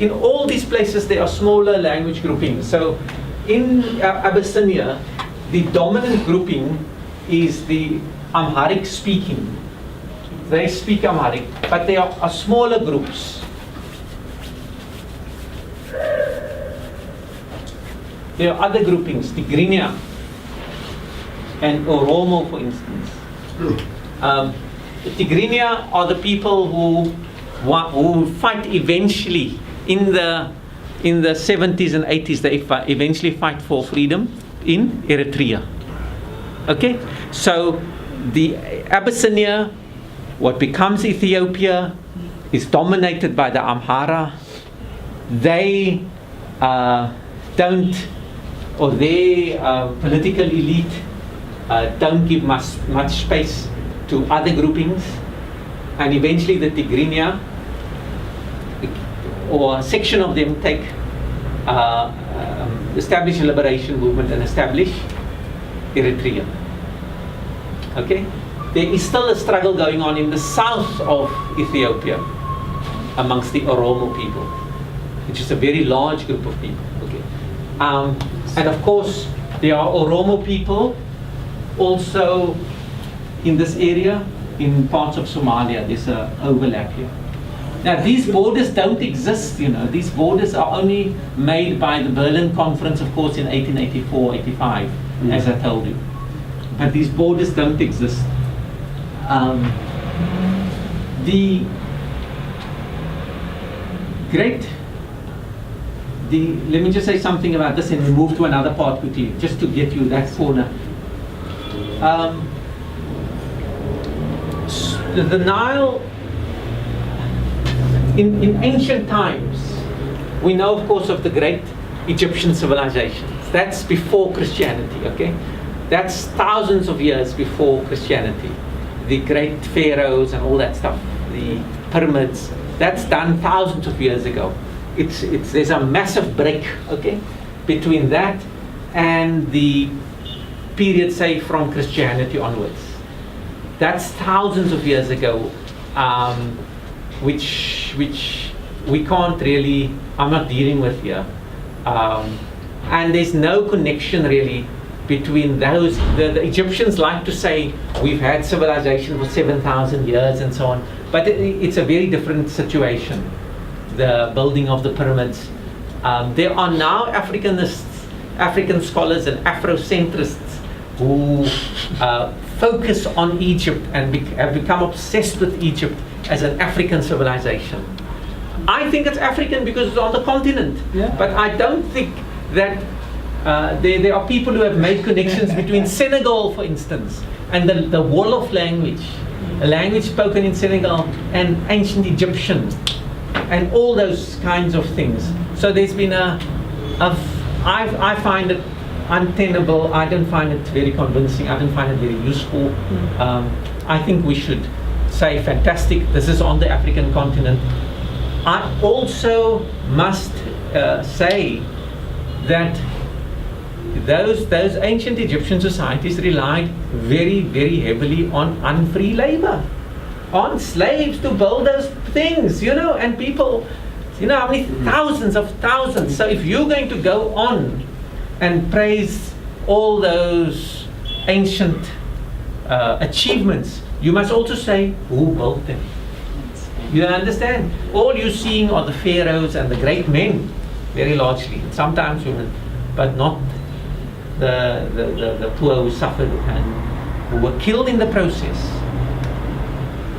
in all these places there are smaller language groupings. So in Abyssinia, the dominant grouping is the Amharic speaking. They speak Amharic, but they are smaller groups. There are other groupings, Tigrinya and Oromo, for instance. The Tigrinya are the people who fight eventually in the 70s and 80s. They eventually fight for freedom in Eritrea. Okay, so the Abyssinia, what becomes Ethiopia, is dominated by the Amhara. They don't, or their political elite don't give much space to other groupings, and eventually the Tigrinya, or a section of them, take establish a liberation movement and establish Eritrea. Okay, there is still a struggle going on in the south of Ethiopia amongst the Oromo people, which is a very large group of people. Okay, and of course there are Oromo people also in this area, in parts of Somalia. There's an overlap here. Now these borders don't exist, you know. These borders are only made by the Berlin Conference, of course, in 1884-85, as I told you. But these borders don't exist. Let me just say something about this and we move to another part quickly, just to get you that corner. The Nile, in ancient times, we know, of course, of the great Egyptian civilizations. That's before Christianity, okay? That's thousands of years before Christianity. The great pharaohs and all that stuff, the pyramids, that's done thousands of years ago. There's a massive break, okay, between that and the period, say, from Christianity onwards. That's thousands of years ago, which we can't really, I'm not dealing with here. And there's no connection really between those. The Egyptians like to say we've had civilization for 7,000 years and so on, but it's a very different situation. The building of the pyramids. There are now African scholars and Afrocentrists who focus on Egypt and have become obsessed with Egypt as an African civilization. I think it's African because it's on the continent, but I don't think that there are people who have made connections between Senegal, for instance, and the Wolof language, a language spoken in Senegal, and ancient Egyptian, and all those kinds of things. So there's been I find it untenable. I don't find it very convincing. I don't find it very useful. I think we should say, fantastic, this is on the African continent. I also must say that those ancient Egyptian societies relied very, very heavily on unfree labor, on slaves to build those things, you know, and people, you know, how many thousands of thousands. So if you're going to go on and praise all those ancient achievements, you must also say who built them. You understand? All you're seeing are the pharaohs and the great men, very largely, sometimes women, but not the poor who suffered and who were killed in the process.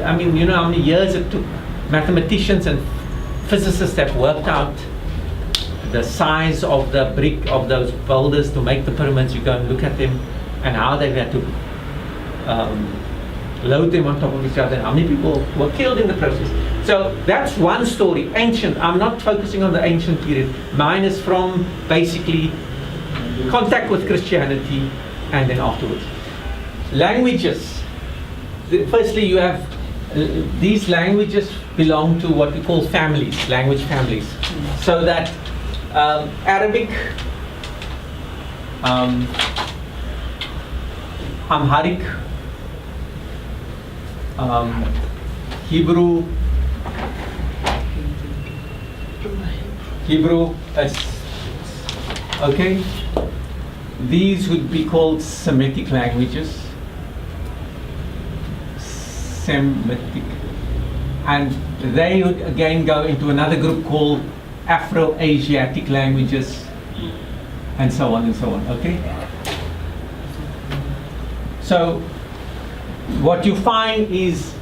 I mean, you know how many years it took mathematicians and physicists that worked out the size of the brick of those boulders to make the pyramids. You go and look at them and how they had to load them on top of each other, and how many people were killed in the process. So that's one story, ancient. I'm not focusing on the ancient period. Mine is from basically contact with Christianity and then afterwards. Languages. Firstly, you have these languages belong to what we call families, language families. So that Arabic, Amharic, Hebrew, Hebrew, okay. These would be called Semitic languages. Semitic. And they would again go into another group called Afro-Asiatic languages, and so on and so on, okay? So what you find is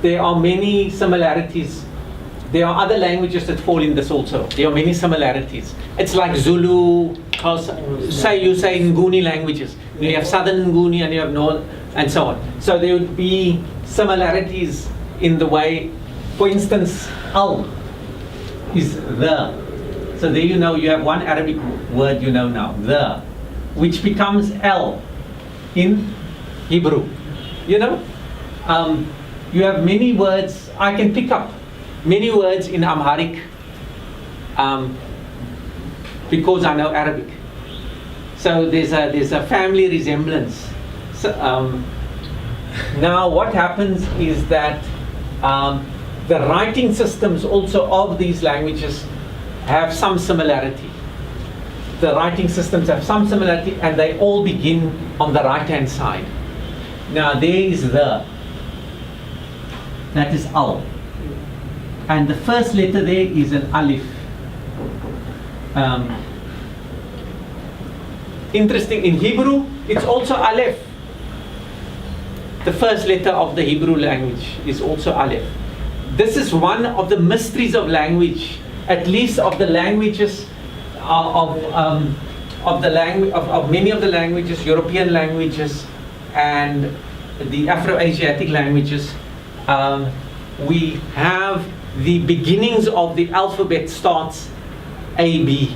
there are many similarities. There are other languages that fall in this also. There are many similarities. It's like Zulu, or say Nguni languages. You have Southern Nguni and you have North, and so on. So there would be similarities in the way, for instance, al is the. So there you have one Arabic word now, the, which becomes el in Hebrew. You have many words. I can pick up many words in Amharic because I know Arabic. So there's a family resemblance. So, now what happens is that the writing systems also of these languages have some similarity. The writing systems have some similarity, and they all begin on the right-hand side. Now there is the, that is al. And the first letter there is an alif. Interesting, in Hebrew, it's also aleph. The first letter of the Hebrew language is also aleph. This is one of the mysteries of language, at least of the languages of many of the languages, European languages, and the Afro-Asiatic languages. We have the beginnings of the alphabet starts AB.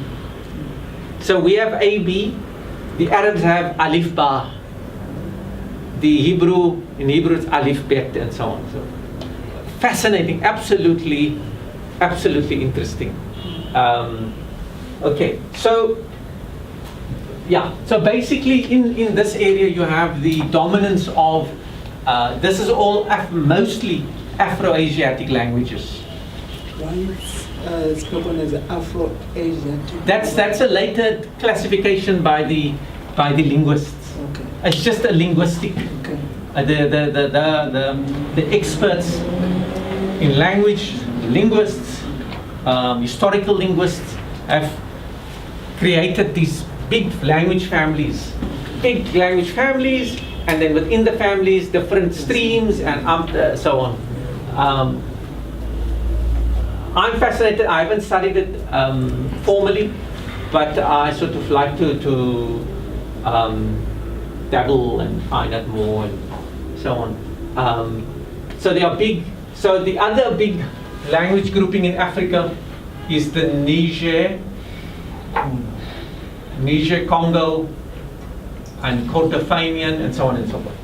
So we have AB. The Arabs have alif ba. In Hebrew it's alif bet, and so on. So fascinating, absolutely interesting. Okay, so yeah, so basically in this area you have the dominance of this is all mostly Afro-Asiatic languages. Why it's spoken as Afro-Asiatic? That's a later classification by the linguists. Okay. It's just a linguistic. Okay. The experts in language, linguists, historical linguists, have created these big language families, and then within the families, different streams and so on. I'm fascinated. I haven't studied it formally, but I sort of like to dabble and find out more and so on. So they are big. So the other big language grouping in Africa is the Niger, Congo, and Kordofanian, and so on and so forth.